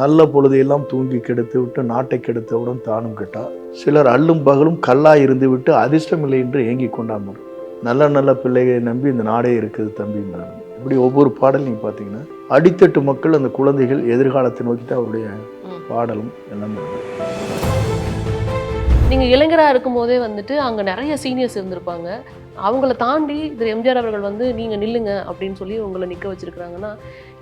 நல்ல பொழுதையெல்லாம் தூங்கி கெடுத்து விட்டு நாட்டை கெடுத்தவுடன் தானும் கெட்டார். சிலர் அல்லும் பகலும் கல்லாய் இருந்து விட்டு அதிர்ஷ்டம் இல்லை என்று ஏங்கி கொண்டாமர். நல்ல நல்ல பிள்ளைகளை நம்பி இந்த நாடே இருக்குது தம்பின்னாரு. இப்படி ஒவ்வொரு பாடல் நீங்கள் பார்த்தீங்கன்னா அடித்தட்டு மக்கள், அந்த குழந்தைகள் எதிர்காலத்தை நோக்கி தான் அவருடைய பாடலும் எல்லாம் இருக்குது. நீங்கள் இளைஞராக இருக்கும் போதே வந்துட்டு அங்கே நிறைய சீனியர்ஸ் இருந்திருப்பாங்க. அவங்கள தாண்டி திரு எம்ஜிஆர் அவர்கள் வந்து நீங்கள் நில்லுங்க அப்படின்னு சொல்லி உங்களை நிற்க வச்சிருக்கிறாங்கன்னா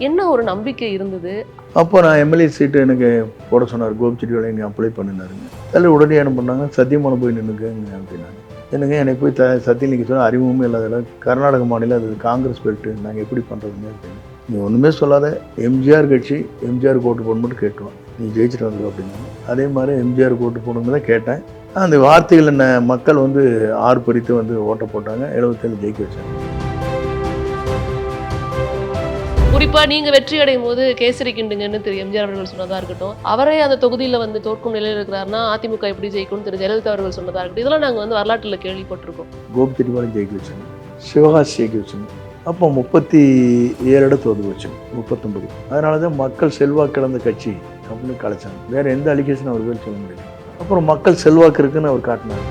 என்ன ஒரு நம்பிக்கை இருந்தது? அப்போ நான் எம்எல்ஏ சீட்டு எனக்கு போட சொன்னார். கோபிச்செட்டியோட என்னை அப்ளை பண்ணினாருங்க. அதில் உடனே என்ன பண்ணாங்க, சத்தியமான போய் நின்றுக்கங்க அப்படின்னாங்க. என்னங்க என்னை போய் சத்தியம் நிற்க சொன்னால் அறிமுகமே இல்லாத கர்நாடக மாநிலம், அது காங்கிரஸ் பெல்ட்டு, நாங்கள் எப்படி பண்ணுறதுங்க அப்படின்னு. நீ ஒன்றுமே சொல்லாத, எம்ஜிஆர் கட்சி எம்ஜிஆர் ஓட்டு போட மட்டும் கேட்டுவான், நீ ஜெயிச்சுட்டு வந்துடும் அப்படின்னாங்க. அதே மாதிரி எம்ஜிஆர் ஓட்டு போடணுன்னு தான் கேட்டேன். அந்த வார்த்தைகள் என்ன மக்கள் வந்து ஆர்ப்பரித்து வந்து ஓட்ட போட்டாங்க. 77 ஜெயிக்க வச்சாங்க. குறிப்பா நீங்க வெற்றி அடையும் போது கேசரி கிண்டுங்கன்னு திரு எம்ஜிஆர் அவர்கள் சொன்னதா இருக்கட்டும், அவரே அந்த தொகுதியில வந்து தோற்கும் நிலையில் இருக்கிறாருன்னா அதிமுக எப்படி ஜெயிக்கும் திரு ஜெயலலிதா அவர்கள் சொன்னதா இருக்கட்டும், இதெல்லாம் நாங்க வந்து வரலாற்றுல கேள்விப்பட்டிருக்கோம். கோபிச்செட்டிபாளையம் ஜெயிக்க வச்சாங்க, சிவகாசி ஜெயிக்க வச்சாங்க. அப்போ 37 இடத்து ஒதுக்க வச்சாங்க, 39. அதனால தான் மக்கள் செல்வாக்கு கிடந்த கட்சி அப்படின்னு கலைச்சாங்க. வேற எந்த அலிகேஷன் அவர் பேர் சொல்ல முடியாது. அப்புறம் மக்கள் செல்வாக்கு இருக்குன்னு அவர் காட்டினார்.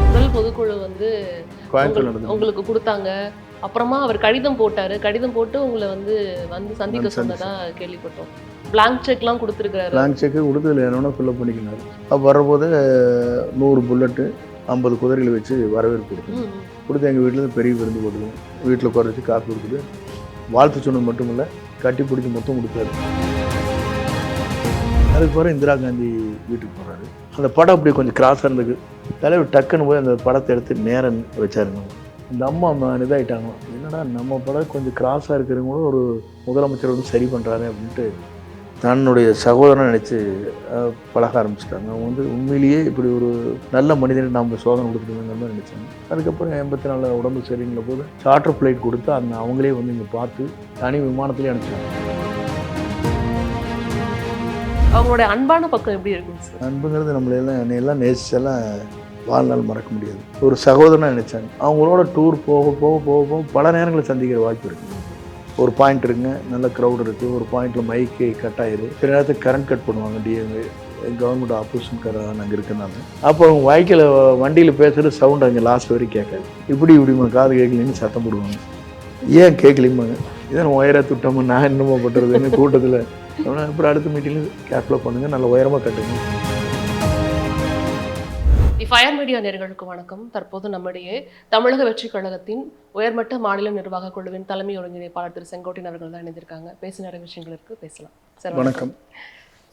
முதல் பொதுக்குழு வந்து உங்களுக்கு கொடுத்தாங்க. அப்புறமா அவர் கடிதம் போட்டாரு. கடிதம் போட்டு உங்களை வந்து சந்திக்க சொன்னதா கேள்விப்பட்டோம். பிளாங்க் செக்லாம் கொடுத்துருக்காரு. பிளாங்க் செக் கொடுத்ததுல என்னன்னா ஃபில்அப் பண்ணிக்கினாரு. அப்போ வரும்போது 100 புல்லட்டு 50 குதிரைகளை வச்சு வரவேற்பு கொடுத்து எங்கள் வீட்டில் பெரிய விருந்து போட்டுருவோம். வீட்டில் உட்கார வச்சு காப்பி கொடுத்துட்டு வாழ்த்து சொன்னது மட்டும் இல்லை, கட்டி பிடிச்சி மொத்தம் கொடுத்தாரு. அதுக்கு பிறகு இந்திரா காந்தி வீட்டுக்கு போகிறாரு. அந்த படம் அப்படி கொஞ்சம் கிராஸாக இருந்தது. தலைவர் டக்குன்னு போய் அந்த படத்தை எடுத்து நேரம் வச்சாருங்க. இந்த அம்மா இதாகிட்டாங்க, என்னடா நம்ம படம் கொஞ்சம் கிராஸாக இருக்கிறவங்களும் ஒரு முதலமைச்சர் வந்து சரி பண்ணுறாரு அப்படின்ட்டு தன்னுடைய சகோதரனை நினச்சி பழக ஆரம்பிச்சிட்டாங்க. அவங்க வந்து உண்மையிலேயே இப்படி ஒரு நல்ல மனிதனை நம்ம சோதனை கொடுத்துருங்கிற மாதிரி நினச்சாங்க. அதுக்கப்புறம் 84 உடம்பு சரிங்கிற போது சார்ட்டர் ஃப்ளைட் கொடுத்து அவங்களே வந்து இங்கே பார்த்து தனி விமானத்திலே அனுப்பிச்சாங்க. அவங்களுடைய அன்பான பக்கம் எப்படி இருக்கும் சார்? அன்புங்கிறது என்னையெல்லாம் நேசிச்செல்லாம் வாழ்நாள் மறக்க முடியாது. ஒரு சகோதரனாக நினைச்சாங்க. அவங்களோட டூர் போக போக போக போக பல நேரங்களில் சந்திக்கிற வாய்ப்பு இருக்குது. ஒரு பாயிண்ட் இருக்குங்க, நல்ல க்ரௌட் இருக்குது. ஒரு பாயிண்டில் மைக்கு கட் ஆயிடுது. சில நேரத்துக்கு கரண்ட் கட் பண்ணுவாங்க. டிஎம்ஏ கவர்மெண்ட் ஆப்போசிஷன்காரங்க அங்கே இருக்கிறனால. அப்போ அவங்க வாய்க்கில் வண்டியில் பேசுகிற சவுண்ட் அங்கே லாஸ்ட் வரைக்கும் கேட்காது. இப்படி காது கேட்கலன்னு சத்தம் போடுவாங்க. ஏன் கேட்கலிம்பாங்க, இதான் உயர துட்டமா நான் என்னமோ பண்ணுறதுன்னு கூட்டத்தில். அப்புறம் அடுத்த மீட்டிங்கில் கேர்ஃபுல்லாக பண்ணுங்கள், நல்ல உயரமாக கட்டுங்க. ஃபயர் மீடியா நேயர்களுக்கு வணக்கம். தற்போது நம்முடைய தமிழக வெற்றி கழகத்தின் உயர்மட்ட மாநில நிர்வாக குழுவின் தலைமை ஒருங்கிணைப்பாளர் திரு செங்கோட்டையன் அவர்கள் தான் இணைந்திருக்காங்க. பேச நிறைய விஷயங்களுக்கு பேசலாம் சார். வணக்கம்.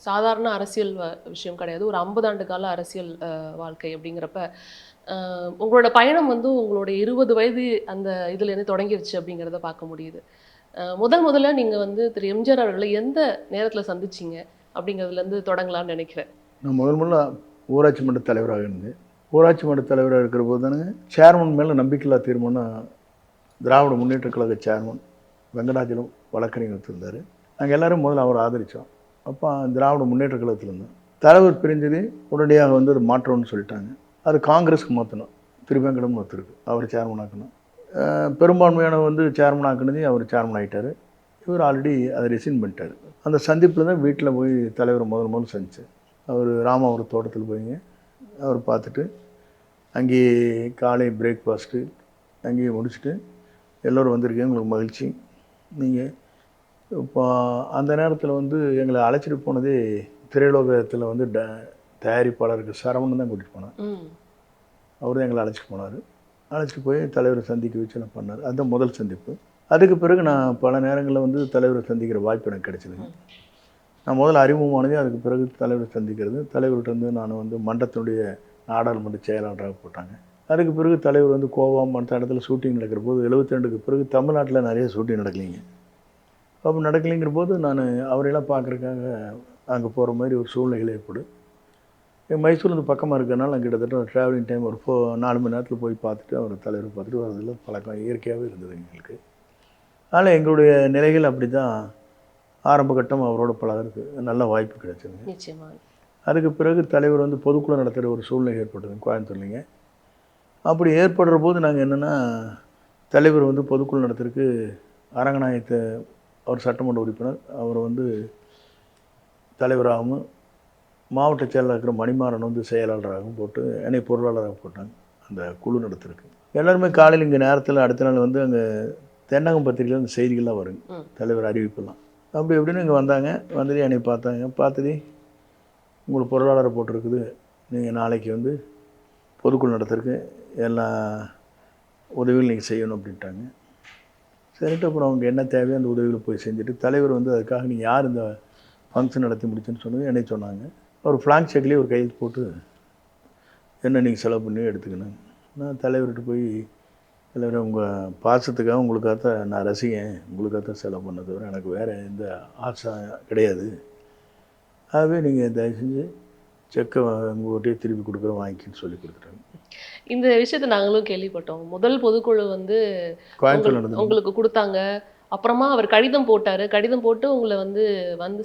சாதாரண அரசியல் விஷயம் கிடையாது, ஒரு 50 ஆண்டு கால அரசியல் வாழ்க்கை அப்படிங்கிறப்ப உங்களோட பயணம் வந்து உங்களுடைய 20 வயது அந்த இதுலேருந்து தொடங்கிருச்சு அப்படிங்கிறத பார்க்க முடியுது. முதல்ல நீங்கள் வந்து திரு எம்ஜிஆர் அவர்களை எந்த நேரத்தில் சந்திச்சிங்க அப்படிங்கிறதுலேருந்து தொடங்கலாம்னு நினைக்கிறேன். நான் முதல்ல ஊராட்சி மன்ற தலைவராக இருந்தேன். ஊராட்சி மன்ற தலைவராக இருக்கிற போது தானே சேர்மன் மேலே நம்பிக்கையில்லா தீர்மானம் திராவிட முன்னேற்ற கழக சேர்மன் வெங்கடாஜலம் வழக்கறிஞர் இருந்தார். நாங்கள் எல்லோரும் முதல்ல அவரை ஆதரித்தோம். அப்போ திராவிட முன்னேற்ற கழகத்தில் இருந்தோம். தலைவர் பிரிஞ்சது உடனடியாக வந்து அது மாற்றம்னு சொல்லிட்டாங்க. அது காங்கிரஸுக்கு மாற்றணும். திருவேங்கடம்னு ஒருத்தருக்கு அவர் சேர்மன் ஆக்கணும். பெரும்பான்மையான வந்து சேர்மன் ஆக்குனதே அவர் சேர்மன் ஆகிட்டார். இவர் ஆல்ரெடி அதை ரிசைன் பண்ணிட்டார். அந்த சந்திப்பில் தான் வீட்டில் போய் தலைவரை முதல்ல சந்தித்தேன். அவர் ராமாவூர் தோட்டத்தில் போய்ங்க அவர் பார்த்துட்டு அங்கேயே காலை பிரேக்ஃபாஸ்ட்டு அங்கேயே முடிச்சுட்டு எல்லோரும் வந்திருக்கீங்க, உங்களுக்கு மகிழ்ச்சி. நீங்கள் இப்போ அந்த நேரத்தில் வந்து எங்களை அழைச்சிட்டு போனதே திரையுலகத்தில் வந்து தயாரிப்பாளருக்கு சரவணன் தான் கூட்டிகிட்டு போனார். அவர் தான் எங்களை அழைச்சிட்டு போனார். அழைச்சிட்டு போய் தலைவரை சந்திக்க வச்சு எல்லாம் பண்ணார். அதுதான் முதல் சந்திப்பு. அதுக்கு பிறகு நான் பல நேரங்களில் வந்து தலைவரை சந்திக்கிற வாய்ப்பு எனக்கு கிடைச்சிதுங்க. நான் முதல்ல அறிமுகமானதே அதுக்கு பிறகு தலைவரை சந்திக்கிறது. தலைவர்கிட்ட வந்து நான் வந்து மன்றத்தினுடைய நாடாளுமன்ற செயலாளராக போட்டாங்க. அதுக்கு பிறகு தலைவர் வந்து கோவா மற்ற இடத்துல ஷூட்டிங் நடக்கிற போது 72க்கு பிறகு தமிழ்நாட்டில் நிறைய ஷூட்டிங் நடக்கலைங்க. அப்போ நடக்கலைங்கிற போது நான் அவரையெல்லாம் பார்க்குறதுக்காக அங்கே போகிற மாதிரி ஒரு சூழ்நிலை ஏற்படும். மைசூர்லேருந்து பக்கமாக இருக்கிறனால கிட்டத்தட்ட ட்ராவலிங் டைம் ஒரு 4 மணி நேரத்தில் போய் பார்த்துட்டு அவர் தலைவரை பார்த்துட்டு வரதில் பழக்கம் இயற்கையாகவே இருந்தது எங்களுக்கு. அதனால் எங்களுடைய நிலைகள் அப்படி தான் ஆரம்ப கட்டம் அவரோட பழகிறதுக்கு நல்ல வாய்ப்பு கிடைச்சிருங்க. நிச்சயமாக. அதுக்கு பிறகு தலைவர் வந்து பொதுக்குழு நடத்துகிற ஒரு சூழ்நிலை ஏற்பட்டது கோயம்புத்தூர்லிங்க. அப்படி ஏற்படுற போது நாங்கள் என்னென்னா தலைவர் வந்து பொதுக்குழு நடத்துறதுக்கு அரங்கநாயகத்தை அவர் சட்டமன்ற உறுப்பினர் அவரை வந்து தலைவராகவும் மாவட்ட செயலாளர் இருக்கிற மணிமாறன் வந்து செயலாளராகவும் போட்டு என்னை பொருளாளராக போட்டாங்க அந்த குழு நடத்துறதுக்கு. எல்லாருமே காலையில் இங்கே நேரத்தில் அடுத்த நாள் வந்து அங்கே தென்னகம் பத்திரிகையில் அந்த செய்திகள்லாம் வருங்க, தலைவர் அறிவிப்பெல்லாம். அப்படி எப்படின்னு இங்கே வந்தாங்க. வந்துட்டு என்னை பார்த்தாங்க. பார்த்துட்டு உங்களுக்கு பொருளாளரை போட்டிருக்குது, நீங்கள் நாளைக்கு வந்து பொதுக்குழு நடத்துறதுக்கு எல்லா உதவிகளும் நீங்கள் செய்யணும் அப்படின்ட்டாங்க. சரிட்டு அப்புறம் அவங்க என்ன தேவையோ அந்த உதவியில் போய் செஞ்சுட்டு தலைவர் வந்து அதுக்காக நீங்கள் யார் இந்த ஃபங்க்ஷன் நடத்தி முடிச்சுன்னு சொன்னது என்னை சொன்னாங்க. ஒரு ஃப்ளாங்க் செக்லேயே ஒரு கையெழுத்து போட்டு என்ன நீங்கள் செலவு பண்ணி எடுத்துக்கணும். நான் தலைவர்கிட்ட போய், தலைவர் உங்கள் பாசத்துக்காக உங்களுக்காக நான் ரசிகன், உங்களுக்காக செலவு பண்ண தவிர எனக்கு வேறு எந்த ஆசை கிடையாது. ஆகவே நீங்கள் தயவு செஞ்சு செக்கை உங்கள்கிட்டயே திருப்பி கொடுக்குறோம் வாங்கிக்கின்னு சொல்லி கொடுத்துட்டாங்க. இந்த விஷயத்தை நாங்களும் கேள்விப்பட்டோம். முதல் பொதுக்குழு வந்து கோயம்புத்தூர் நடந்தது. உங்களுக்கு கொடுத்தாங்க. அப்புறமா அவர் கடிதம் போட்டாரு. கடிதம் போட்டு உங்களை வந்து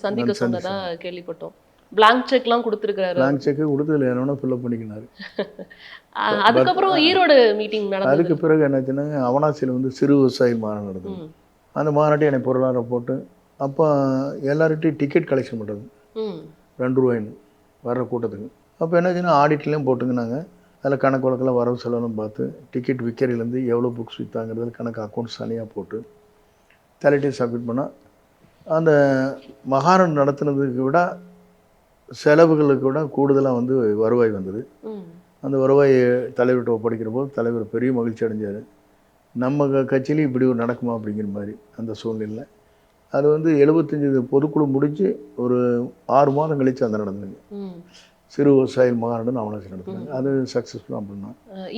சந்திக்க சொன்னதா கேள்விப்பட்டோம். பிளாங்க் செக்லாம் கொடுத்துருக்காரு. பிளாங்க் செக்கு கொடுத்ததில்ல, என்னன்னா ஃபில்அப் பண்ணிக்கினாரு. அதுக்கப்புறம் ஈரோடு மீட்டிங் நடந்தது. அதுக்கு பிறகு என்னாச்சுன்னா அவனாசியில் வந்து சிறு விவசாயி மாநாடு நடந்தது. அந்த மாநாட்டை என்னை பொருளாதார போட்டு அப்போ எல்லார்கிட்டையும் டிக்கெட் கலெக்ஷன் பண்ணுறது ₹2 வர்ற கூட்டத்துக்கு. அப்போ என்னாச்சுன்னா ஆடிட்லேயும் போட்டுங்கன்னாங்க. அதில் கணக்கு வழக்கெல்லாம் வரவு செலவுலாம் பார்த்து டிக்கெட் விற்கிறதுலேருந்து எவ்வளோ புக்ஸ் விற்றாங்கிறதுல கணக்கு அக்கௌண்ட்ஸ் தனியாக போட்டு தலைட்டையும் சப்மிட் பண்ணால் அந்த மகாநாடு நடத்துனதுக்கு விட செலவுகளுக்கு விட கூடுதலாக வந்து வருவாய் வந்தது. அந்த வருவாய் தலைவர்கிட்ட ஒப்படைக்கிற போது தலைவர் பெரிய மகிழ்ச்சி அடைஞ்சார். நம்ம கட்சியிலையும் இப்படி ஒரு நடக்குமா அப்படிங்கிற மாதிரி அந்த சூழ்நிலை. அது வந்து 75 பொதுக்குழு முடிஞ்சு ஒரு 6 மாதம் கழித்து அந்த நடந்ததுங்க. சிறு விவசாய மாநாடுன்னு அவனாசி நடத்துனாங்க. அது சக்ஸஸ்ஃபுல்லாக அப்படின்னா.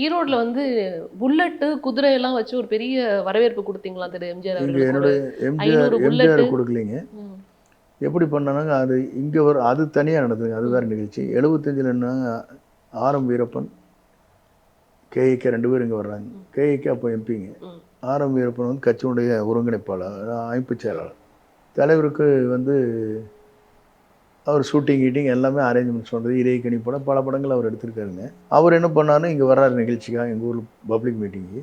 ஈரோட்டில் வந்து புல்லட்டு குதிரை எல்லாம் வச்சு ஒரு பெரிய வரவேற்பு கொடுத்தீங்களா திரு எம்ஜிஆர்? இங்கே என்னோட எம்ஜிஆர் கொடுக்கலிங்க. எப்படி பண்ணாங்க அது இங்கே அது தனியாக நடந்ததுங்க. அது வேறு நிகழ்ச்சி. 75 என்ன ஆரம் வீரப்பன் கேஏகே 2 பேர் இங்கே வர்றாங்க. கேஏகே அப்போ எம்பிங்க. ஆரம் வீரப்பன் வந்து கட்சியினுடைய ஒருங்கிணைப்பாளர், அமைப்பு செயலாளர். தலைவருக்கு வந்து அவர் ஷூட்டிங் கீட்டிங் எல்லாமே அரேஞ்ச்மெண்ட்ஸ் பண்ணுறது, இறைக்கணி படம் பல படங்கள் அவர் எடுத்திருக்காருங்க. அவர் என்ன பண்ணாருன்னா இங்கே வர்றாரு நிகழ்ச்சிக்காக எங்கள் ஊரில் பப்ளிக் மீட்டிங்கு.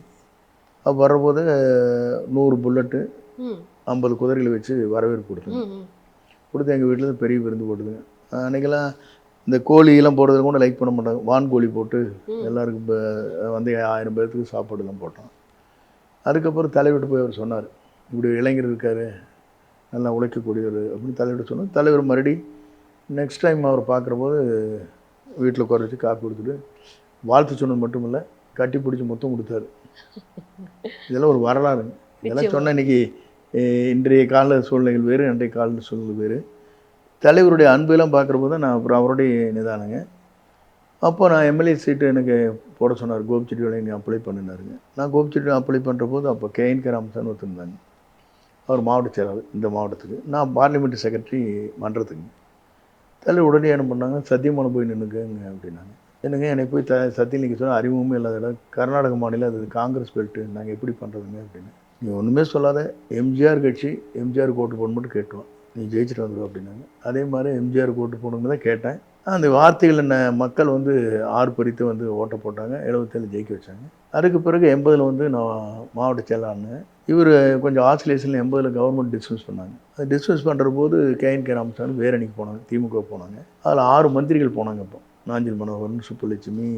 அப்போ வர்றபோது 100 புல்லட்டு 50 குதிரைகளை வச்சு வரவேற்பு கொடுத்து எங்கள் வீட்டில் பெரிய விருந்து போட்டுதுங்க. அன்றைக்கெல்லாம் இந்த கோழியெல்லாம் போடுறது கூட லைக் பண்ண மாட்டாங்க. வான்கோழி போட்டு எல்லாருக்கும் வந்து 1000 பேர்த்துக்கு சாப்பாடுலாம் போட்டோம். அதுக்கப்புறம் தலைவர்கிட்ட போய் அவர் சொன்னார், இப்படி இளைஞர் இருக்கார், நல்லா உழைக்கக்கூடியவர் அப்படின்னு தலைவர்கிட்ட சொன்னார். தலைவர் மறுபடி நெக்ஸ்ட் டைம் அவர் பார்க்குற போது வீட்டில் உட்கார வச்சு காப்பி கொடுத்துட்டு வாழ்த்து சொன்னது மட்டும் இல்லை, கட்டி பிடிச்சி மொத்தம் கொடுத்தாரு. இதெல்லாம் ஒரு வரலாறுங்க. இதெல்லாம் சொன்னால் இன்றைக்கி இன்றைய கால சூழ்நிலைகள் வேறு, இன்றைய கால சூழ்நிலை வேறு. தலைவருடைய அன்பெல்லாம் பார்க்குறப்போ தான் நான் அப்புறம் அவருடைய நிதானங்க. அப்போ நான் எம்எல்ஏ சீட்டு எனக்கு போட சொன்னார். கோபிச்செட்டியோட நீ அப்ளை பண்ணினாருங்க. நான் கோபிச்செட்டி அப்ளை பண்ணுற போது அப்போ கேஎன்கே ராமசாமி ஒருத்தருந்தாங்க. அவர் மாவட்ட செயலாளர் இந்த மாவட்டத்துக்கு. நான் பார்லிமெண்ட் செக்ரட்டரி மன்றத்துக்கு. தலைவர் உடனே என்ன பண்ணாங்க, சத்தியமான போய் நின்றுக்கங்க அப்படின்னாங்க. என்னங்க என்னை போய் சத்தியம் நீங்கள் சொன்னால் அறிமுகமே இல்லாத இடம், கர்நாடக மாநிலம், அது காங்கிரஸ் பெல்ட்டு, நாங்கள் எப்படி பண்ணுறதுங்க அப்படின்னு. நீ ஒன்றுமே சொல்லாத, எம்ஜிஆர் கட்சி எம்ஜிஆர் ஓட்டு போடணும் மட்டும் கேட்டுவான், நீ ஜெயிச்சுட்டு வந்துடும் அப்படின்னாங்க. அதே மாதிரி எம்ஜிஆர் ஓட்டு போடணுன்னு தான் கேட்டேன். அந்த வார்த்தைகள் என்ன மக்கள் வந்து ஆர்ப்பரித்து வந்து ஓட்டை போட்டாங்க. 77 ஜெயிக்க வச்சாங்க. அதுக்கு பிறகு 80 வந்து நான் மாவட்ட செயலாளர். இவர் கொஞ்சம் ஆசிலேஷனில் 80 கவர்மெண்ட் டிஸ்மிஸ் பண்ணாங்க. அது டிஸ்மிஸ் பண்ணுற போது கேஎன்கே ராமசாமி வேற அன்றைக்கி போனாங்க, திமுக போனாங்க. அதில் 6 மந்திரிகள் போனாங்க. இப்போ நாஞ்சில் மனோகரன், சுப்புலட்சுமி,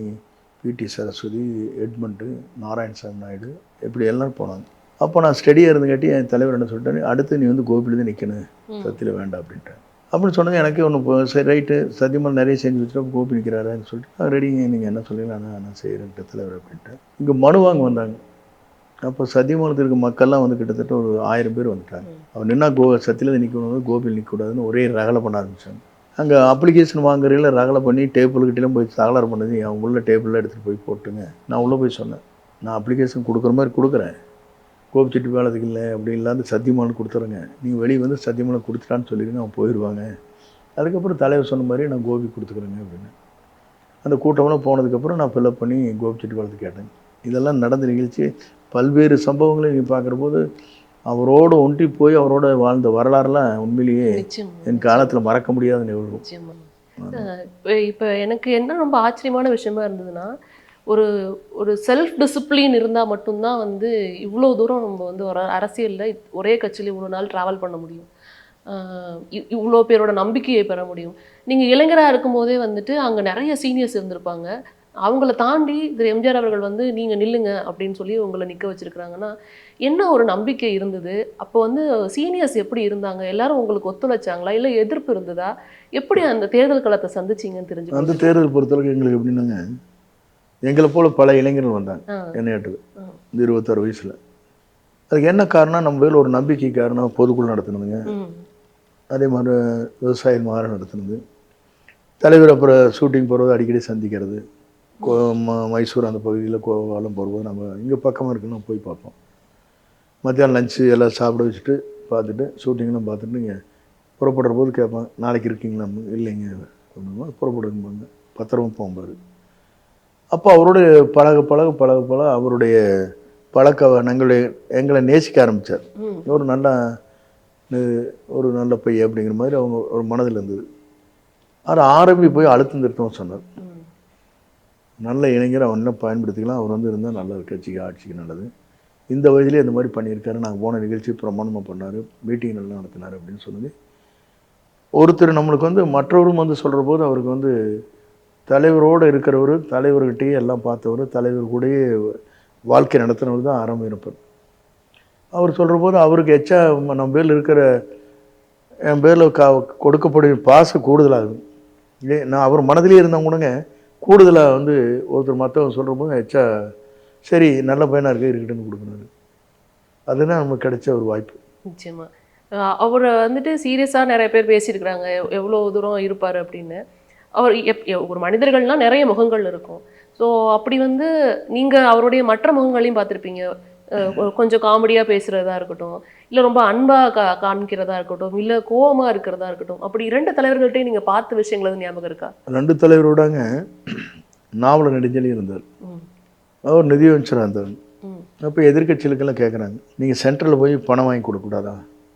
பிடி சரஸ்வதி, எட்மண்டு, நாராயணசாமி நாயுடு, இப்படி எல்லோரும் போனாங்க. அப்போ நான் ஸ்டடியாக இருந்துங்காட்டி என் தலைவர் என்ன சொல்லிட்டாரு, அடுத்து நீ வந்து கோபியில் தான் நிற்கணும், சத்தியில் வேண்டாம் அப்படின்ட்டு. அப்படின்னு சொன்னது எனக்கு ஒன்று சரி ரைட்டு, சத்தியமாக நிறைய செஞ்சு வச்சுட்டு கோபி நிற்கிறாருன்னு சொல்லிட்டு ரெடிங்க, நீங்கள் என்ன சொல்லுங்களா, நான் செய்கிறேன்ட்டு தலைவர் அப்படின்ட்டு. இங்கே மனு வாங்க வந்தாங்க. அப்போ சத்தியமங்கலத்தில் இருக்க மக்கள்லாம் வந்து கிட்டத்தட்ட ஒரு 1000 பேர் வந்துட்டாங்க. அவர் நின்னா சத்தியில் நிற்கணும், கோபியில் நிற்கக்கூடாதுன்னு ஒரே ரகலை பண்ண ஆரம்பித்தாங்க. அங்கே அப்ளிகேஷன் வாங்குறதுல ரகலை பண்ணி டேபிள்கிட்டலாம் போய் தகராறு பண்ணது, அவங்க உள்ள டேபிளில் எடுத்துகிட்டு போய் போட்டுங்க. நான் உள்ளே போய் சொன்னேன், நான் அப்ளிகேஷன் கொடுக்குற மாதிரி கொடுக்குறேன், கோபிச்செட்டி வேலைக்கு இல்லை அப்படி இல்லாத சத்தியமான கொடுத்துருங்க, நீங்கள் வெளியே வந்து சத்தியமான கொடுத்துட்டான்னு சொல்லிடுங்க, அவங்க போயிடுவாங்க. அதுக்கப்புறம் தலைவர் சொன்ன மாதிரி நான் கோபி கொடுத்துக்குறேங்க அப்படின்னு. அந்த கூட்டமெல்லாம் போனதுக்கப்புறம் நான் ஃபில்அப் பண்ணி கோபிச்செட்டி வேலைக்கு கேட்டேன். இதெல்லாம் நடந்த நிகழ்ச்சி. பல்வேறு சம்பவங்களை நீங்கள் பார்க்குற போது அவரோடு ஒன்றி போய் அவரோட வாழ்ந்த வரலாறுலாம் உண்மையிலேயே என் காலத்தில் மறக்க முடியாத நிகழ்வு. இப்போ எனக்கு என்ன ரொம்ப ஆச்சரியமான விஷயமா இருந்ததுன்னா, ஒரு ஒரு செல்ஃப் டிசிப்ளின் இருந்தால் மட்டும்தான் வந்து இவ்வளோ தூரம் நம்ம வந்து ஒரு அரசியலில் ஒரே கட்சியில் இவ்வளோ நாள் ட்ராவல் பண்ண முடியும். இவ்வளோ பேரோட நம்பிக்கையை பெற முடியும். நீங்கள் இளைஞராக இருக்கும்போதே வந்துட்டு அங்கே நிறைய சீனியர்ஸ் இருந்திருப்பாங்க. அவங்கள தாண்டி திரு எம்ஜிஆர் அவர்கள் வந்து நீங்கள் நில்லுங்க அப்படின்னு சொல்லி உங்களை நிற்க வச்சிருக்கிறாங்கன்னா என்ன ஒரு நம்பிக்கை இருந்தது? அப்போ வந்து சீனியர்ஸ் எப்படி இருந்தாங்க? எல்லாரும் உங்களுக்கு ஒத்துழைச்சாங்களா? இல்லை எதிர்ப்பு இருந்ததா? எப்படி அந்த தேர்தல் களத்தை சந்திச்சிங்கன்னு அந்த தெரிஞ்சுக்கணும். தேர்தல் பொறுத்தளவுக்கு எங்களுக்கு எப்படின்னாங்க, எங்களை போல பல இளைஞர்கள் வந்தாங்க என்னையாட்டுக்கு இந்த 26 வயசில். அதுக்கு என்ன காரணம்? நம்ம மேல ஒரு நம்பிக்கை காரணம் பொதுக்குழு நடத்துனதுங்க. அதே மாதிரி விவசாய மாநாடு நடத்துனது. தலைவர் அப்புறம் ஷூட்டிங் போகிறது அடிக்கடி சந்திக்கிறது. மைசூர் அந்த பகுதியில் கோவாலம் போகும்போது நம்ம இங்கே பக்கமாக இருக்குன்னு போய் பார்ப்போம். மத்தியானம் லஞ்சு எல்லாம் சாப்பிட வச்சுட்டு பார்த்துட்டு ஷூட்டிங்லாம் பார்த்துட்டு நீங்கள் புறப்படுற போது கேட்பாங்க, நாளைக்கு இருக்கீங்களா? இல்லைங்க அப்படின்னா புறப்படுங்கப்பாங்க, பத்திரமா போகும்பாரு. அப்போ அவருடைய பழக அவருடைய எங்களை நேசிக்க ஆரம்பித்தார். ஒரு நல்ல பையன் அப்படிங்கிற மாதிரி அவங்க ஒரு மனதில் இருந்தது. அவர் ஆரம்பி போய் அழுத்தம் திருத்தம் சொன்னார். நல்ல இளைஞர் அவன் என்ன பயன்படுத்திக்கலாம், அவர் வந்து இருந்தால் நல்ல கட்சிக்கு ஆட்சிக்கு நல்லது. இந்த வயதிலே இந்த மாதிரி பண்ணியிருக்காரு. நாங்கள் போன நிகழ்ச்சி பிரமாணமாக பண்ணார், மீட்டிங் நல்லா நடத்தினார் அப்படின்னு சொன்னது. ஒருத்தர் நம்மளுக்கு வந்து மற்றவரும் வந்து சொல்கிற போது அவருக்கு வந்து தலைவரோடு இருக்கிறவர், தலைவர்கிட்டையே எல்லாம் பார்த்தவர், தலைவர் கூடயே வாழ்க்கை நடத்தினவர் தான் ஆரம்பம் இருப்பார். அவர் சொல்கிற போது அவருக்கு எச்சா நம்ம பேரில் இருக்கிற என் பேரில் கொடுக்கப்படும் பாசம் கூடுதலாகும். நான் அவர் மனதிலே இருந்தவங்க கூடங்க கூடுதலாக வந்து ஒருத்தர் மற்றவங்க சொல்கிற போது எச்சா சரி நல்ல பையனாக இருக்க இருக்கட்டுன்னு கொடுக்குறாரு. அதுதான் நமக்கு கிடைச்ச ஒரு வாய்ப்பு. நிச்சயமா. அவரை வந்துட்டு சீரியஸாக நிறைய பேர் பேசியிருக்கிறாங்க எவ்வளோ தூரம் இருப்பார் அப்படின்னு. அவர் ஒரு மனிதர்கள்னால் நிறைய முகங்கள் இருக்கும். ஸோ அப்படி வந்து நீங்கள் அவருடைய மற்ற முகங்களையும் பார்த்துருப்பீங்க. கொஞ்சம் காமெடியாக பேசுகிறதா இருக்கட்டும், இல்லை ரொம்ப அன்பாக காண்கிறதா இருக்கட்டும், இல்லை கோவமாக இருக்கிறதா இருக்கட்டும். அப்படி 2 தலைவர்கள்ட்டையும் நீங்கள் பார்த்த விஷயங்கள் அது ஞாபகம் இருக்கா? 2 தலைவரோடாங்க நாவல நெடுஞ்செழியன் இருந்தார், அவர் நிதியமைச்சராக இருந்தார். அப்போ எதிர்கட்சிகளுக்கெல்லாம் கேட்குறாங்க, நீங்கள் சென்ட்ரலில் போய் பணம் வாங்கி கொடுக்கக்கூடாதா?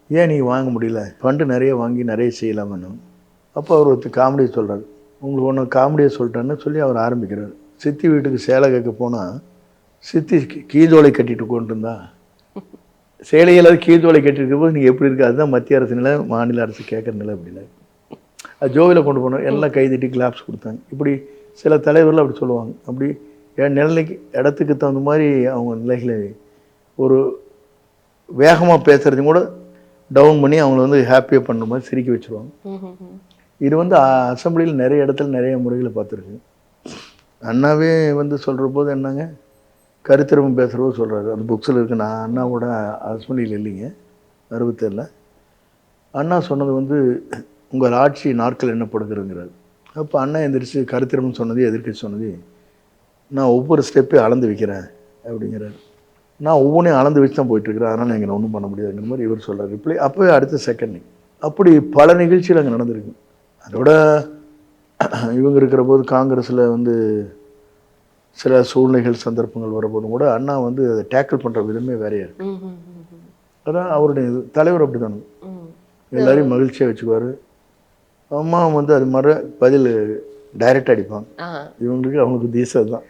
ஏன் நீங்கள் வாங்க முடியல? ஃபண்டு நிறைய வாங்கி நிறைய செய்யலாமன்னு. அப்போ அவர் ஒருத்தர் காமெடியை சொல்கிறார். உங்களுக்கு ஒன்று காமெடியை சொல்லிட்டேன்னு சொல்லி அவர் ஆரம்பிக்கிறார். சித்தி வீட்டுக்கு சேலை கேட்க போனால் சித்தி கீழ்தோலை கட்டிட்டு கொண்டிருந்தா, சேலையில் கீழ்தோலை கட்டிட்டு போது நீங்கள் எப்படி இருக்குது? அதுதான் மத்திய அரசு நிலை, மாநில அரசு கேட்குற நிலை அப்படின்னா. அது ஜோவியில் கொண்டு போனோம், எல்லாம் கைதிட்டு கிளாப்ஸ் கொடுத்தாங்க. இப்படி சில தலைவர்கள் அப்படி சொல்லுவாங்க. அப்படி என் நிலைக்கு இடத்துக்கு தகுந்த மாதிரி அவங்க நிலைகளை ஒரு வேகமாக பேசுகிறதையும் கூட டவுன் பண்ணி அவங்கள வந்து ஹாப்பியாக பண்ணுற மாதிரி சிரிக்க வச்சுருவாங்க. இது வந்து அசம்பிளியில் நிறைய இடத்துல நிறைய முறைகளை பார்த்துருக்கு. அண்ணாவே வந்து சொல்கிற போது என்னங்க கருத்திரமும் பேசுகிறபோது சொல்கிறாரு, அந்த புக்ஸில் இருக்குது. நான் அண்ணாவோட அசம்பிளியில் இல்லைங்க 67. அண்ணா சொன்னது வந்து உங்கள் ஆட்சி நாட்கள் என்னப்படுகிறதுங்கிறாரு. அப்போ அண்ணா எந்திரிச்சு கருத்திரமும் சொன்னது எதிர்க்கட்சி சொன்னது, நான் ஒவ்வொரு ஸ்டெப்பையும் அளந்து வைக்கிறேன் அப்படிங்கிறாரு. நான் ஒவ்வொன்றையும் அளந்து வச்சு தான் போயிட்டுருக்கிறேன், அதனால் எங்களை ஒன்றும் பண்ண முடியாதுங்கிற மாதிரி இவர் சொல்கிறார். ரிப்ளை அப்போவே அடுத்த செகண்ட் அப்படி பல நிகழ்ச்சிகள் அங்கே நடந்திருக்கு. அதோட இவங்க இருக்கிற போது காங்கிரஸில் வந்து சில சூழ்நிலைகள் சந்தர்ப்பங்கள் வரபோதும் கூட அண்ணா வந்து அதை டேக்கிள் பண்ணுற விதமே வேறையாக இருக்கு. அதான் அவருடைய தலைவர் அப்படி தானே எல்லாரையும் மகிழ்ச்சியாக வச்சுக்குவார். அம்மா வந்து அது மாதிரி பதில் டைரெக்டாக அடிப்பாங்க. இவங்களுக்கு அவங்களுக்கு தீசம் தான்.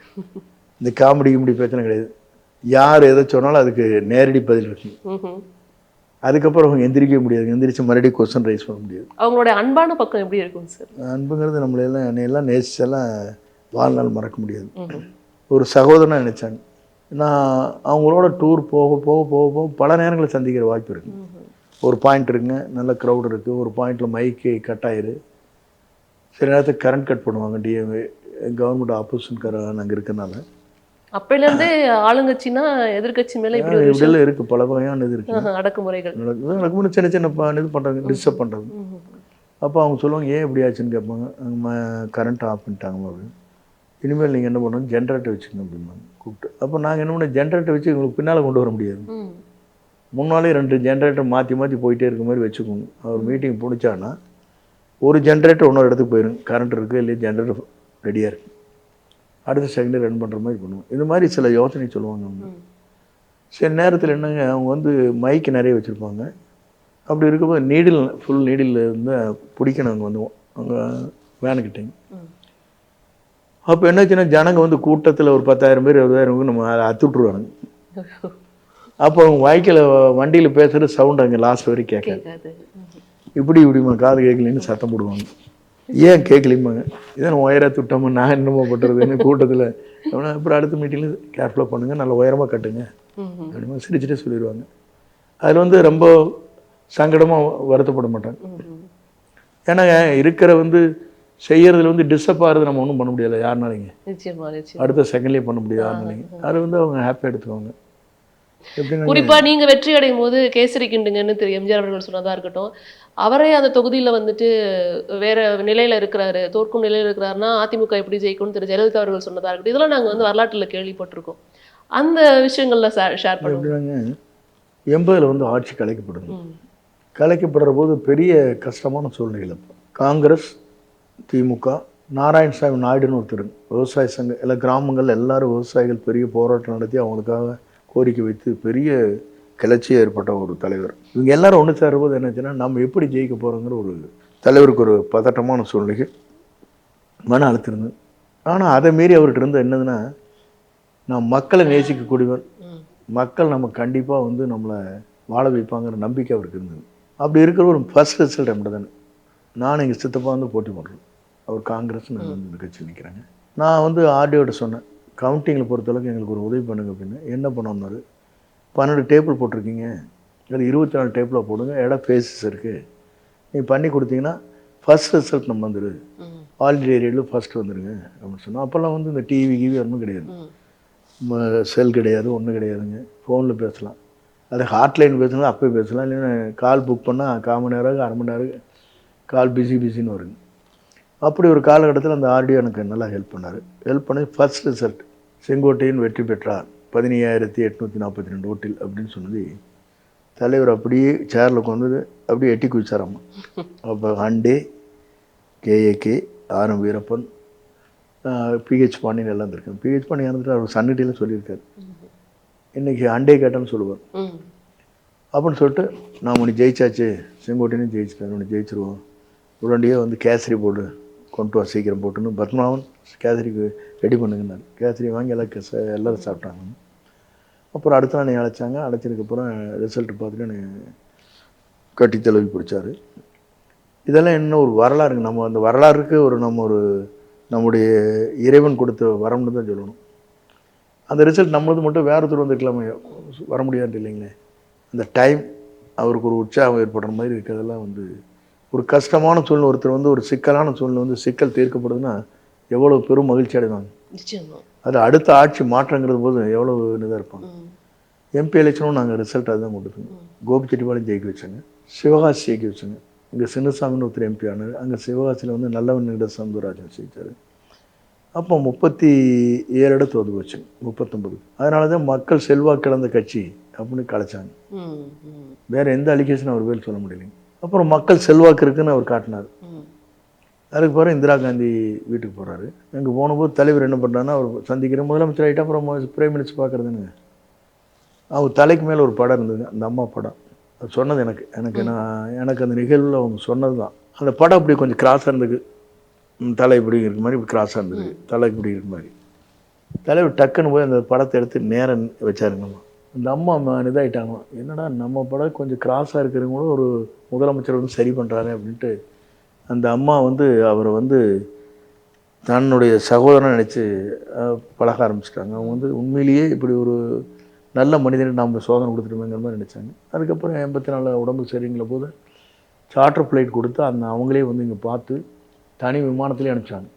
இந்த காமெடி கிமெடி பிரச்சனை கிடையாது. யார் எதை சொன்னாலும் அதுக்கு நேரடி பதில் இருக்கு. அதுக்கப்புறம் அவங்க எந்திரிக்க முடியாது, எந்திரிச்சு மறுபடியும் கொஸ்டின் ரைஸ் பண்ண முடியாது. அவங்களுடைய அன்பான பக்கம் எப்படி இருக்கும் சார்? அன்புங்கிறது நம்மளெல்லாம் என்னையெல்லாம் நேசிச்செல்லாம் வாழ்நாள் மறக்க முடியாது. ஒரு சகோதரனாக நினைச்சாங்க. நான் அவங்களோட டூர் போக போக போக போக பல நேரங்களை சந்திக்கிற வாய்ப்பு இருக்குது. ஒரு பாயிண்ட் இருக்குங்க, நல்ல க்ரௌடு இருக்குது. ஒரு பாயிண்டில் மைக்கு கட் ஆயிரு, சில நேரத்துக்கு கரண்ட் கட் பண்ணுவாங்க. டிஎம்ஏ கவர்மெண்ட் ஆப்போசிஷன் அங்கே இருக்கனால அப்போலேருந்தே ஆளுங்கட்சினா எதிர்கட்சி மேலே இப்படி இப்படியெல்லாம் இருக்குது. பல வகையான இது இருக்குது, அடக்குமுறைகள் நடக்கும்போது சின்ன சின்ன இது பண்ணுறாங்க, டிஸ்டர்ப் பண்ணுறது. அப்போ அவங்க சொல்லுவாங்க, ஏன் எப்படி ஆச்சுன்னு கேட்பாங்க. அங்கே கரண்ட் ஆஃப் பண்ணிட்டாங்க அப்படின்னு. இனிமேல் நீங்கள் என்ன பண்ணணும், ஜென்ரேட்டர் வச்சுக்கணும் அப்படிம்பாங்க கூப்பிட்டு. அப்போ நாங்கள் என்ன பண்ண, ஜென்ரேட்டர் வச்சு உங்களுக்கு பின்னால் கொண்டு வர முடியாது. முன்னாலே 2 ஜென்ரேட்டர் மாற்றி மாற்றி போயிட்டே இருக்க மாதிரி வச்சுக்கோங்க. அவர் மீட்டிங் பிடிச்சான்னா ஒரு ஜென்ரேட்டர் இன்னொரு இடத்துக்கு போயிடும், கரண்ட் இருக்குது இல்லையா, ஜென்ரேட்டர் ரெடியாக இருக்குது, அடுத்த செகண்டே ரன் பண்ணுற மாதிரி பண்ணுவோம். இது மாதிரி சில யோசனை சொல்லுவாங்க அவங்க. சில நேரத்தில் என்னங்க, அவங்க வந்து மைக்கு நிறைய வச்சுருப்பாங்க. அப்படி இருக்கும்போது நீடில் ஃபுல் நீடில் வந்து பிடிக்கணும். அங்கே வந்து அங்கே வேனுக்கிட்டேங்க. அப்போ என்னாச்சுன்னா ஜனங்க வந்து கூட்டத்தில் ஒரு 10,000 பேர் 20,000 நம்ம அத்து விட்ருவானுங்க. அப்போ அவங்க வாய்க்கில் வண்டியில் பேசுகிற சவுண்ட் அங்கே லாஸ்ட் வரைக்கும் கேட்காது. இப்படிமா காது கேட்கலன்னு சத்தம் போடுவாங்க. ஏன் கேட்கலிம்பாங்க. இதான் உயர துட்டமா நான் என்னமோ பண்ணுறதுன்னு கூட்டத்தில். அப்புறம் அடுத்த மீட்டிங்கில் கேர்ஃபுல்லாக பண்ணுங்கள், நல்ல உயரமாக கட்டுங்க அப்படிமா சிரிச்சுட்டே சொல்லிடுவாங்க. அதில் வந்து ரொம்ப சங்கடமாக வருத்தப்பட மாட்டாங்க. ஏன்னா இருக்கிற வந்து செய்யறதுல வந்து டிஸ்டர்ப் ஆகிறது நம்ம ஒன்றும் பண்ண முடியாது யாருனாலிங்க. நிச்சயமா அடுத்த செகண்ட்லேயே பண்ண முடியாது யாருனாலிங்க. அது வந்து அவங்க ஹாப்பியாக எடுத்துக்குவாங்க. எப்படின்னா குறிப்பா நீங்க வெற்றி அடையும் போது கேசரி கிண்டுங்கன்னு திரு எம்ஜிஆர் அவர்கள் சொன்னதா இருக்கட்டும், அவரே அந்த தொகுதியில வந்துட்டு வேற நிலையில இருக்கிறாரு, தோற்கும் நிலையில இருக்கிறாருன்னா அதிமுக எப்படி ஜெயிக்கும்னு திரு ஜெயலலிதா அவர்கள் சொன்னதா இருக்கட்டும், இதெல்லாம் நாங்க வந்து வரலாற்றுல கேள்விப்பட்டிருக்கோம். அந்த விஷயங்கள்ல ஷேர் பண்ணுவோம். எப்படின்னாங்க 80ல் வந்து ஆட்சி கலைக்கப்படுது. கலைக்கப்படுற போது பெரிய கஷ்டமான சூழ்நிலை. காங்கிரஸ், திமுக, நாராயணசாமி நாயுடுன்னு ஒருத்தர் விவசாய சங்கம் எல்லா கிராமங்கள் எல்லாரும் விவசாயிகள் பெரிய போராட்டம் நடத்தி அவங்களுக்காக கோரிக்கை வைத்து பெரிய கிளர்ச்சியாக ஏற்பட்ட ஒரு தலைவர். இவங்க எல்லாரும் ஒன்று சேரும்போது என்னாச்சுன்னா நம்ம எப்படி ஜெயிக்க போகிறோங்கிற ஒரு தலைவருக்கு ஒரு பதட்டமான சூழ்நிலை, மன அழுத்தம் இருந்தது. ஆனால் அதை மீறி அவர்கிட்ட இருந்த என்னதுன்னா, நான் மக்களை நேசிக்கக்கூடியவர், மக்கள் நம்ம கண்டிப்பாக வந்து நம்மளை வாழ வைப்பாங்கிற நம்பிக்கை அவருக்கு இருந்தது. அப்படி இருக்கிற ஒரு ஃபர்ஸ்ட் ரிசல்ட் எப்படி தானே, நானும் எங்கள் சித்தப்பா வந்து போட்டி போடுறோம். அவர் காங்கிரஸ், நான் வந்து இந்த கட்சியில் நிற்கிறாங்க. நான் வந்து ஆர்டிஓட்ட சொன்னேன், கவுண்டிங்கில் பொறுத்தளவுக்கு எங்களுக்கு ஒரு உதவி பண்ணுங்க அப்படின்னு. என்ன பண்ணோம்னாரு, 12 டேபிள் போட்டிருக்கீங்க, அது 24 டேபிளாக போடுங்க, இடம் ஃபேஸஸ் இருக்குது, நீ பண்ணி கொடுத்தீங்கன்னா ஃபர்ஸ்ட் ரிசல்ட் நம்ம வந்துடு, ஆல் இண்டியா ரேடியோவில் ஃபர்ஸ்ட் வந்துடுங்க அப்படின்னு சொன்னோம். அப்போல்லாம் வந்து இந்த டிவி ஒன்றும் கிடையாது, செல் கிடையாது, ஒன்றும் கிடையாதுங்க. ஃபோனில் பேசலாம், அது ஹாட்லைன் பேசலாம், அப்போயே பேசலாம். இல்லைன்னா கால் புக் பண்ணால் 1/4 மணி நேரம் 1/2 மணி நேரம் கால் பிஸின்னு வருங்க. அப்படி ஒரு காலகட்டத்தில் அந்த ஆர்டிஓ எனக்கு நல்லா ஹெல்ப் பண்ணார். ஹெல்ப் பண்ணி ஃபர்ஸ்ட் ரிசல்ட் செங்கோட்டையன் வெற்றி பெற்றார் 15,842 ஓட்டில் அப்படின்னு சொன்னது தலைவர் அப்படியே சேரில் உட்காந்து அப்படியே எட்டி குதிச்சாராம்மா. அப்போ அண்டே, KAK, R M Veerappan, PH Pandian எல்லாம் இருக்காங்க. பிஹெச் பாண்டியன் இருந்துட்டு அவர் சன்னிட்டியில் சொல்லியிருக்காரு, இன்றைக்கி அண்டே கேட்டான்னு சொல்லுவார் அப்படின்னு சொல்லிட்டு, நான் உனக்கு ஜெயிச்சாச்சு, செங்கோட்டையனையும் ஜெயிச்சிட்டாரு, உனக்கு ஜெயிச்சிருவோம், உடனடியே வந்து கேசரி போட்டு கொண்டு வா சீக்கிரம் போட்டுன்னு பத்மநாபன் கேசரிக்கு ரெடி பண்ணுங்கன்னாரு. கேசரி வாங்கி எல்லோரும் சாப்பிட்டாங்க. அப்புறம் அடுத்த நாள் அழைச்சாங்க. அழைச்சதுக்கப்புறம் ரிசல்ட்டு பார்த்துட்டு எனக்கு கட்டி தழுவி பிடிச்சாரு. இதெல்லாம் என்ன ஒரு வரலாறுங்க. நம்ம அந்த வரலாறுக்கு நம்முடைய இறைவன் கொடுத்த வரம்னு தான் சொல்லணும். அந்த ரிசல்ட் நம்மளது மட்டும் வேறு ஒருத்தர் வந்துருக்கலாமே, வர முடியாது இல்லைங்களே. அந்த டைம் அவருக்கு ஒரு உற்சாகம் ஏற்படுற மாதிரி இருக்கிறதெல்லாம் வந்து ஒரு கஷ்டமான சூழ்நிலை. ஒருத்தர் வந்து ஒரு சிக்கலான சூழ்நிலை வந்து சிக்கல் தீர்க்கப்படுதுன்னா எவ்வளோ பெரும் மகிழ்ச்சி அடைவாங்க. அது அடுத்த ஆட்சி மாற்றங்கிறது போது எவ்வளோ இதாக இருப்பாங்க. எம்பி எலெக்ஷனும் நாங்கள் ரிசல்ட் அதுதான் கொடுத்துங்க. கோபிச்செட்டிப்பாளையம் ஜெயிக்க வச்சாங்க, சிவகாசி ஜெயிக்க வச்சாங்க. இங்கே சின்னசாமின்னு ஒருத்தர் எம்பி ஆனார். அங்கே சிவகாசியில் வந்து நல்லவன்கிட்ட சந்துராஜன் ஜெயித்தார். அப்போ 37 இடத்து ஒதுக்க வச்சுங்க, 39. அதனால தான் மக்கள் செல்வாக்கு இழந்த கட்சி அப்படின்னு கலைச்சாங்க. வேறு எந்த அலிகேஷனும் அவர் பேர் சொல்ல முடியலைங்க. அப்புறம் மக்கள் செல்வாக்கு இருக்குன்னு அவர் காட்டினார். அதுக்கு பிறகு இந்திரா காந்தி வீட்டுக்கு போகிறாரு. அங்கே போனபோது தலைவர் என்ன பண்ணுறாருன்னா, அவர் சந்திக்கிற முதலமைச்சர் ஆகிட்டு அப்புறம் பிரைம் மினிஸ்டர் பார்க்குறதுங்க. அவர் தலைக்கு மேலே ஒரு படம் இருந்தது, அந்த அம்மா படம். அது சொன்னது எனக்கு அந்த நிகழ்வில் அவங்க சொன்னது தான். அந்த படம் இப்படி கொஞ்சம் கிராஸாக இருந்தது, தலை இப்படி இருக்க மாதிரி, இப்படி கிராஸாக இருந்தது, தலை இப்படி இருக்க மாதிரி. தலைவர் டக்குன்னு போய் அந்த படத்தை எடுத்து நேரம் வச்சாருங்கம்மா. அந்த அம்மா இதாகிட்டாங்களாம், என்னடா நம்ம படம் கொஞ்சம் கிராஸாக இருக்கிறவங்களும் ஒரு முதலமைச்சர் வந்து சரி பண்ணுறாரு அப்படின்ட்டு அந்த அம்மா வந்து அவரை வந்து தன்னுடைய சகோதரன் நினச்சி பழக ஆரம்பிச்சிட்டாங்க. அவங்க வந்து உண்மையிலேயே இப்படி ஒரு நல்ல மனிதனுக்கு நம்ம சோதனை கொடுத்துருமேங்கிற மாதிரி நினச்சாங்க. அதுக்கப்புறம் 84 உடம்பு சரிங்கிற போது சார்ட்டர் ஃப்ளைட் கொடுத்து அவங்களே வந்து இங்கே பார்த்து தனி விமானத்துலேயே அனுப்பிச்சாங்க.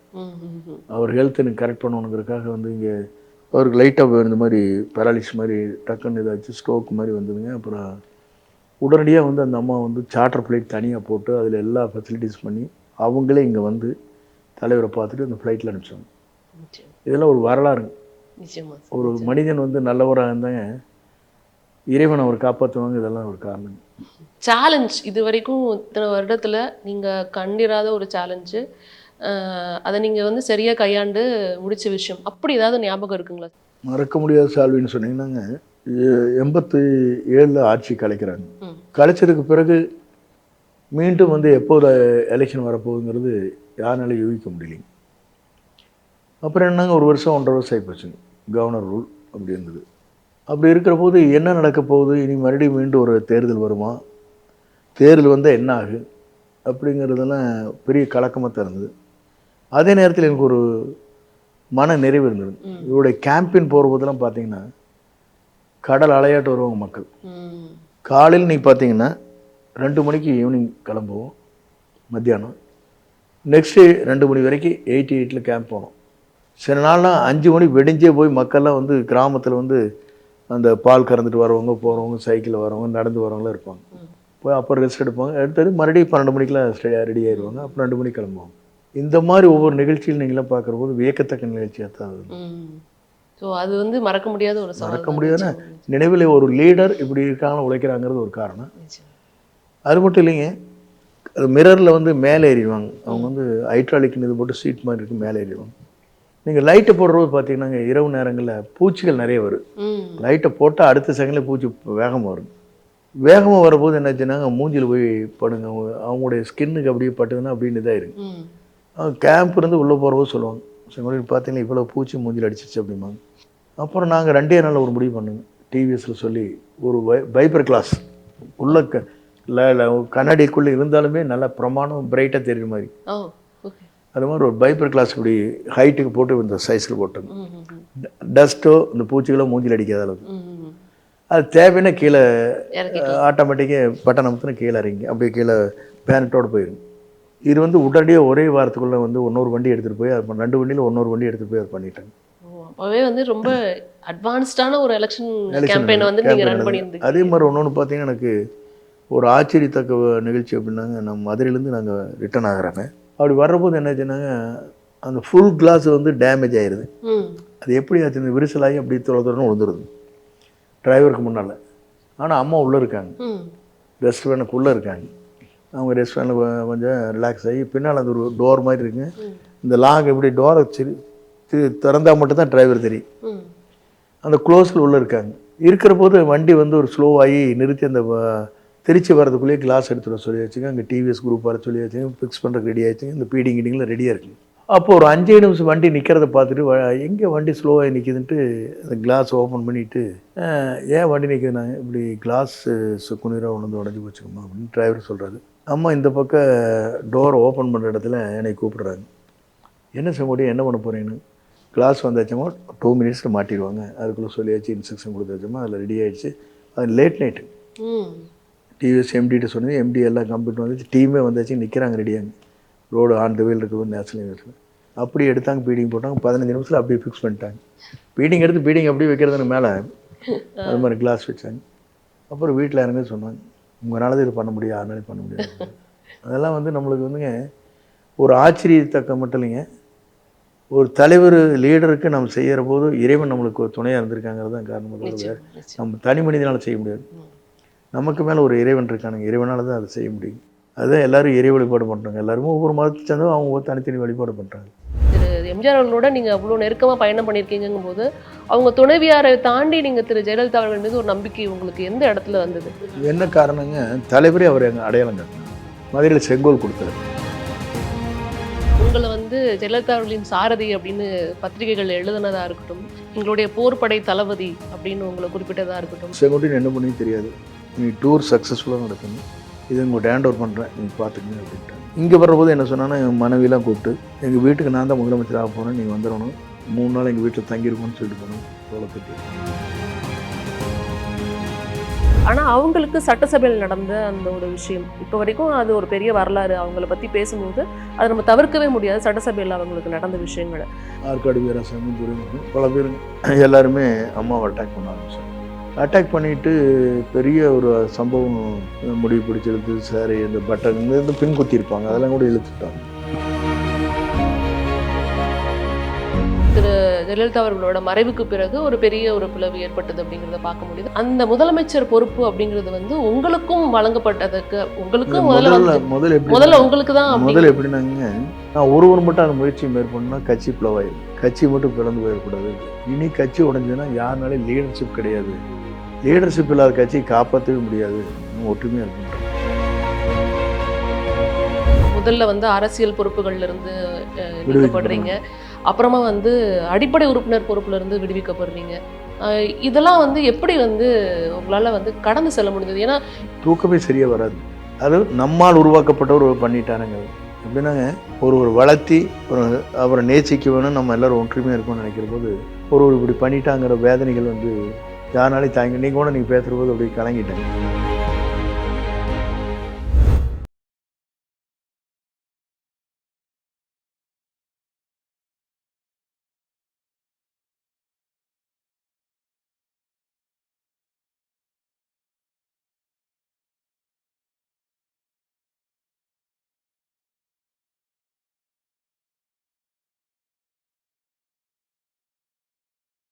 அவர் ஹெல்த் எனக்கு கரெக்ட் பண்ணணுங்கிறதுக்காக வந்து இங்கே அவருக்கு லைட்டாக இந்த மாதிரி பேராலிஸ் மாதிரி டக்குன்னு இதாச்சு, ஸ்ட்ரோக் மாதிரி வந்ததுங்க. அப்புறம் உடனடியாக வந்து அந்த அம்மா வந்து சார்ட்டர் ஃப்ளைட் தனியாக போட்டு அதில் எல்லா ஃபெசிலிட்டிஸ் பண்ணி அவங்களே இங்கே வந்து தலைவரை பார்த்துட்டு அந்த ஃப்ளைட்டில் அனுப்பிச்சாங்க. இதெல்லாம் ஒரு வரலாறுங்க. ஒரு மனிதன் வந்து நல்லவராக இருந்தாங்க, இறைவன் அவர் காப்பாற்றுவாங்க. இதெல்லாம் ஒரு காரணம். சேலஞ்ச் இது வரைக்கும் இத்தனை வருடத்தில் நீங்கள் கண்டிராத ஒரு சேலஞ்சு, அதை நீங்கள் வந்து சரியாக கையாண்டு முடித்த விஷயம் அப்படி ஏதாவது ஞாபகம் இருக்குங்களா? மறக்க முடியாத சால்வின்னு சொன்னீங்கன்னாங்க, 87 ஆட்சி கலைக்கிறாங்க. கலைச்சதுக்கு பிறகு மீண்டும் வந்து எப்போது எலெக்ஷன் வரப்போகுதுங்கிறது யாருனாலும் யூகிக்க முடியலைங்க. அப்புறம் என்னங்க, 1 வருஷம் 1.5 வருஷம் ஆகிப்போச்சுங்க. கவர்னர் ரூல் அப்படி இருந்தது. அப்படி இருக்கிற போது என்ன நடக்க போகுது, இனி மறுபடியும் மீண்டும் ஒரு தேர்தல் வருமா, தேர்தல் வந்தால் என்ன ஆகும், அப்படிங்கிறதெல்லாம் பெரிய கலக்கமாக தான் இருந்தது. அதே நேரத்தில் எனக்கு ஒரு மன நிறைவு இருந்தது. இவருடைய கேம்பின் போகிற போதெல்லாம் பார்த்தீங்கன்னா கடல் அலையாட்டு வருவாங்க மக்கள். காலையில் நீங்கள் பார்த்தீங்கன்னா 2 மணிக்கு ஈவினிங் கிளம்புவோம், மத்தியானம் நெக்ஸ்ட்டு 2 மணி வரைக்கும் 88 கேம்ப் போனோம். சில நாள்லாம் 5 மணி வெடிஞ்சே போய் மக்கள்லாம் வந்து கிராமத்தில் வந்து அந்த பால் கறந்துட்டு வரவங்க போகிறவங்க, சைக்கிளில் வரவங்க, நடந்து வரவங்களாம் இருப்பாங்க. போய் அப்புறம் ரெஸ்ட் எடுப்பாங்க. எடுத்தது மறுபடியும் 12 மணிக்கெலாம் ரெடி ஆயிடுவாங்க. அப்புறம் 2 மணிக்கு கிளம்புவாங்க. இந்த மாதிரி ஒவ்வொரு நிகழ்ச்சியில் நீங்களாம் பார்க்குற போது வியக்கத்தக்க நிகழ்ச்சியாக தான் அது. ஸோ அது வந்து மறக்க முடியாத ஒரு மறக்க முடியாத நினைவில் ஒரு லீடர் இப்படி இருக்காங்க உழைக்கிறாங்கிறது ஒரு காரணம். அது மட்டும் இல்லைங்க, அது மிரரில் வந்து மேலே ஏறிடுவாங்க. அவங்க வந்து ஹைட்ராலிக் இது போட்டு சீட் மாதிரி இருக்கு, மேலே ஏறிடுவாங்க. நீங்கள் லைட்டை போடுறது பார்த்தீங்கன்னா இரவு நேரங்களில் பூச்சிகள் நிறைய வரும். லைட்டை போட்டால் அடுத்த செகண்டில் பூச்சி வேகமாக வரும். வேகமாக வரும்போது என்னாச்சுன்னா மூஞ்சில் போய் படுங்க, அவங்களுடைய ஸ்கின்னுக்கு அப்படியே பட்டுதுன்னா அப்படின்னு இதாகிருக்கு. கேம்ப் இருந்து உள்ளே போகிறபோது சொல்லுவாங்க, சரி பார்த்தீங்கன்னா இவ்வளோ பூச்சி மூஞ்சில் அடிச்சிச்சு அப்படிம்பாங்க. அப்புறம் நாங்கள் 2 நாளில் ஒரு முடிவு பண்ணுங்க, டிவிஎஸில் சொல்லி ஒரு வைப்பர் கிளாஸ் உள்ள கண்ணாடிக்குள்ளே இருந்தாலுமே நல்லா பிரமாணம் பிரைட்டாக தெரியுற மாதிரி, அது மாதிரி ஒரு வைப்பர் கிளாஸ் இப்படி ஹைட்டுக்கு போட்டு இந்த சைஸில் போட்டோங்க. டஸ்ட்டோ இந்த பூச்சிகளோ மூஞ்சில் அடிக்காத அளவுக்கு. அது தேவைன்னா கீழே ஆட்டோமேட்டிக்காக பட்டன் அமுத்துனா கீழே இறங்கி அப்படியே கீழே பேனட்டோடு போயிடும். இது வந்து உடனடியாக ஒரே வாரத்துக்குள்ளே வந்து இன்னொரு வண்டி எடுத்துகிட்டு போய் அது 2 வண்டியில் இன்னொரு வண்டி எடுத்துகிட்டு போய் அது பண்ணிட்டாங்க. அப்போவே வந்து ரொம்ப அட்வான்ஸ்டான ஒரு எலெக்ஷன் கேம்பெயினை வந்து நீங்கள் ரன் பண்ணியிருந்தீங்க. அதே மாதிரி ஒன்று பார்த்தீங்கன்னா எனக்கு ஒரு ஆச்சரியத்தக்க நிகழ்ச்சி அப்படின்னாங்க, நம்ம மதுரையிலேருந்து நாங்கள் ரிட்டர்ன் ஆகிறாங்க. அப்படி வர்றபோது என்னாச்சுன்னாங்க அந்த ஃபுல் கிளாஸ் வந்து டேமேஜ் ஆயிடுது. அது எப்படி ஆச்சு, இந்த விரிசலாகி அப்படி துறதுன்னு விழுந்துருது டிரைவருக்கு முன்னால். ஆனால் அம்மா உள்ளே இருக்காங்க, ரெஸ்டாரண்ட்டுக்குள்ளே இருக்காங்க. அவங்க ரெஸ்டாரண்ட்டில் கொஞ்சம் ரிலாக்ஸ் ஆகி பின்னால் அந்த ஒரு டோர் மாதிரி இருக்குங்க. இந்த லாக் எப்படி டோரை திறந்தால் மட்டும்தான் டிரைவர் தெரியும். அந்த க்ளோஸில் உள்ளே இருக்காங்க. இருக்கிற போது வண்டி வந்து ஒரு ஸ்லோவாகி நிறுத்தி அந்த திருச்சி வரதுக்குள்ளேயே கிளாஸ் எடுத்துகிட்டு சொல்லி வச்சுங்க. அங்கே டிவிஎஸ் குரூப் வர சொல்லி வச்சுங்க, ஃபிக்ஸ் பண்ணுறதுக்கு ரெடி ஆகிடுச்சுங்க. இந்த பீடிங் கீடிங்கில் ரெடியாக இருக்குங்க. அப்போது ஒரு 5 நிமிஷம் வண்டி நிற்கிறத பார்த்துட்டு எங்கே வண்டி ஸ்லோவாகி நிற்கிதுன்ட்டு அந்த கிளாஸ் ஓப்பன் பண்ணிவிட்டு, ஏன் வண்டி நிற்கிதுனாங்க, இப்படி கிளாஸ் குனிராக உடஞ்சி போச்சுக்கம்மா அப்படின்னு டிரைவர் சொல்கிறாரு. அம்மா இந்த பக்கம் டோரை ஓப்பன் பண்ணுற இடத்துல என்னை கூப்பிடுறாங்க. என்ன செங்கோடி என்ன பண்ண போகிறேன்னு, கிளாஸ் வந்தாச்சுமா 2 மினிட்ஸில் மாட்டிடுவாங்க, அதுக்குள்ளே சொல்லியாச்சு, இன்ஸ்ட்ரக்ஷன் கொடுத்தாச்சுமா, அதில் ரெடி ஆகிடுச்சு. அது லேட் நைட்டு. டிவிஎஸ் எம்டிகிட்ட சொன்னது, எம்டி எல்லாம் கம்ப்யூட்டர் வந்துச்சு, டீமே வந்தாச்சு, நிற்கிறாங்க ரெடியாங்க. ரோடு ஆன் த வேல் இருக்குது நேஷனல் ஹைவேஸில். அப்படி எடுத்தாங்க, பீடிங் போட்டாங்க. 15 நிமிஷத்தில் அப்படியே ஃபிக்ஸ் பண்ணிட்டாங்க. பீடிங் எடுத்து பீடிங் அப்படியே வைக்கிறதுக்கு மேலே அது மாதிரி கிளாஸ் வச்சாங்க. அப்புறம் வீட்டில் இறங்க சொன்னாங்க, உங்களால் இது பண்ண முடியாது, அதனால பண்ண முடியாது. அதெல்லாம் வந்து நம்மளுக்கு வந்துங்க ஒரு ஆச்சரியத்தக்க மட்டும் இல்லைங்க, ஒரு தலைவர் லீடருக்கு நம்ம செய்கிற போது இறைவன் நம்மளுக்கு ஒரு துணையாக இருந்திருக்காங்கிறது தான் காரணம். நம்ம தனி மனிதனால் செய்ய முடியாது, நமக்கு மேலே ஒரு இறைவன் இருக்கானுங்க, இறைவனால் தான் அதை செய்ய முடியும். அதுதான் எல்லோரும் இறை வழிபாடு பண்ணுறாங்க. எல்லாருமே ஒவ்வொரு மதத்தை சேர்ந்தும் அவங்க தனித்தனி வழிபாடு பண்ணுறாங்க. திரு எம்ஜிஆர் அவர்களோட நீங்கள் அவ்வளோ நெருக்கமாக பயணம் பண்ணியிருக்கீங்கும் போது அவங்க துணைவியாரை தாண்டி நீங்கள் திரு ஜெயலலிதா அவர்கள் மீது ஒரு நம்பிக்கை உங்களுக்கு எந்த இடத்துல வந்தது? என்ன காரணங்க, தலைவரே அவர் எங்கள் அடையாளங்க மதுரையில் செங்கோல் கொடுத்தாரு. உங்களை வந்து ஜெயலலிதா அவர்களின் சாரதி அப்படின்னு பத்திரிகைகள் எழுதுனதாக இருக்கட்டும், எங்களுடைய போர்படை தளபதி அப்படின்னு உங்களை குறிப்பிட்டதாக இருக்கட்டும், செங்கோட்டின்னு என்ன பண்ணி தெரியாது, நீ டூர் சக்ஸஸ்ஃபுல்லாக நடக்கணும், இது உங்கள்கிட்ட ஹேண்ட் ஓவர் பண்ணுறேன், நீங்கள் பார்த்துக்கங்க அப்படின்ட்டாங்க. இங்கே வர்றபோது என்ன சொன்னான்னா, என் மனைவிலாம் கூப்பிட்டு எங்கள் வீட்டுக்கு நான் தான் முதலமைச்சர் ஆக போகிறேன், நீங்கள் வந்துடணும், 3 நாள் எங்கள் வீட்டில் தங்கியிருக்கணும்னு சொல்லிட்டு போனோம். தோளக்கட்டி. ஆனால் அவங்களுக்கு சட்டசபையில் நடந்த அந்த ஒரு விஷயம் இப்போ வரைக்கும் அது ஒரு பெரிய வரலாறு. அவங்கள பற்றி பேசும்போது அதை நம்ம தவிர்க்கவே முடியாது. சட்டசபையில் அவங்களுக்கு நடந்த விஷயங்களை ஆற்காடு வீராசாமி, துரைமுருகன், பல பேர் எல்லாருமே அம்மாவை அட்டாக் பண்ண ஆரம்பிச்சாங்க. அட்டாக் பண்ணிவிட்டு பெரிய ஒரு சம்பவம் முடிவு பிடிச்சிருக்கு. சாரி, இந்த பட்டன் இந்த பின் குத்திருப்பாங்க, அதெல்லாம் கூட இழுத்துட்டாங்க. திரு ஜெயலலிதா அவர்களோட மறைவுக்கு பிறகு ஒரு பெரிய ஒரு பிளவு ஏற்பட்டது அப்படிங்கிறத பார்க்க முடியுது. அந்த முதலமைச்சர் பொறுப்பு அப்படிங்கிறது வந்து உங்களுக்கும் வழங்கப்பட்டதுக்கு உங்களுக்கும் முதல்ல உங்களுக்கு தான். முதல்ல எப்படின்னாங்க, நான் ஒருவர் மட்டும் அந்த முயற்சியை மேற்கொண்டா கட்சி பிளவாயிடும், கட்சி மட்டும் பிளந்து போயிடக்கூடாது. இனி கட்சி உடைஞ்சதுன்னா யாருனாலும் லீடர்ஷிப் கிடையாது, லீடர்ஷிப் இல்லாத கட்சியை காப்பாற்றவே முடியாது, நம்ம ஒற்றுமையாக இருக்கணும். முதல்ல வந்து அரசியல் பொறுப்புகள்ல இருந்து விடுவிக்கப்படுறீங்க, அப்புறமா வந்து அடிப்படை உறுப்பினர் பொறுப்புல இருந்து விடுவிக்கப்படுறீங்க. இதெல்லாம் வந்து எப்படி வந்து உங்களால் வந்து கடந்து செல்ல முடிஞ்சது? ஏன்னா தூக்கமே சரியாக வராது. அது நம்மால் உருவாக்கப்பட்டவர் பண்ணிட்டானுங்க. எப்படின்னாங்க, ஒரு வளர்த்தி அவரை நேசிக்க வேணும், நம்ம எல்லோரும் ஒற்றுமையாக இருக்கணும்னு நினைக்கிற போது இப்படி பண்ணிட்டாங்கிற வேதனைகள் யாருனாலையும் தாங்க. நீங்கள் கூட நீங்கள் பேசுகிற போது அப்படியே கலங்கிட்டேன்.